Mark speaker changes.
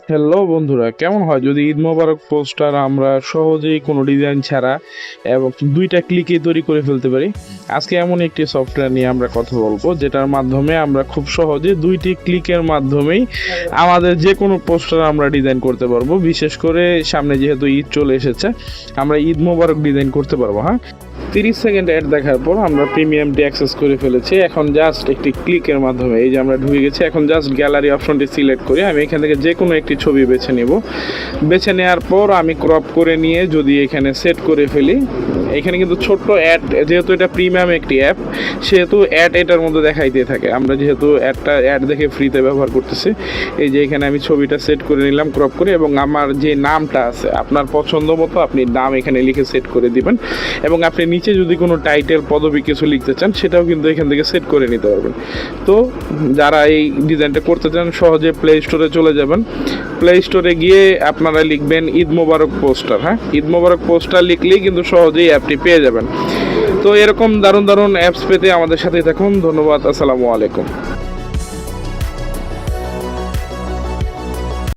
Speaker 1: Hello বন্ধুরা, কেমন হয় যদি ঈদ মোবারক পোস্টার আমরা সহজেই কোনো ডিজাইন ছাড়া এবং দুইটা ক্লিকে তৈরি করে ফেলতে পারি। আজকে এমন একটি সফটওয়্যার নিয়ে আমরা কথা বলবো যেটার মাধ্যমে আমরা খুব সহজে দুইটি ক্লিকের মাধ্যমেই আমাদের যে কোনো পোস্টার আমরা ডিজাইন করতে পারবো। বিশেষ করে সামনে যেহেতু ঈদ চলে এসেছে, আমরা ঈদ মোবারক ডিজাইন করতে পারবো। 30 সেকেন্ড অ্যাড দেখার পর আমরা প্রিমিয়ামটি অ্যাক্সেস করে ফেলেছি। এখন জাস্ট একটি ক্লিকের মাধ্যমে এই যে আমরা ঢুকে গেছি। এখন জাস্ট গ্যালারি অপশনটি সিলেক্ট করি, আমি এখান থেকে যে কোনো একটি ছবি বেছে নেব। বেছে নেওয়ার পর আমি ক্রপ করে নিয়ে যদি এখানে সেট করে ফেলি, এখানে কিন্তু ছোট্ট অ্যাড, যেহেতু এটা প্রিমিয়াম একটি অ্যাপ সেহেতু অ্যাড এটার মধ্যে দেখাইতে থাকে। আমরা যেহেতু অ্যাড দেখে ফ্রিতে ব্যবহার করতেছি, এই যে এখানে আমি ছবিটা সেট করে নিলাম ক্রপ করে, এবং আমার যে নামটা আছে আপনার পছন্দ মতো আপনি নাম এখানে লিখে সেট করে দিবেন। এবং আপনি নিচে যদি কোনো টাইটেল পদবি কিছু লিখতে চান সেটাও কিন্তু এখান থেকে সেট করে নিতে পারবেন। তো যারা এই ডিজাইনটা করতে চান সহজে প্লে স্টোরে চলে যাবেন। প্লে স্টোরে গিয়ে আপনারা লিখবেন ঈদ মোবারক পোস্টার। ঈদ মোবারক পোস্টার লিখলেই কিন্তু সহজেই অ্যাপটি পেয়ে যাবেন। তো এরকম দারুণ দারুণ অ্যাপস পেতে আমাদের সাথেই থাকুন। ধন্যবাদ। আসসালামু আলাইকুম।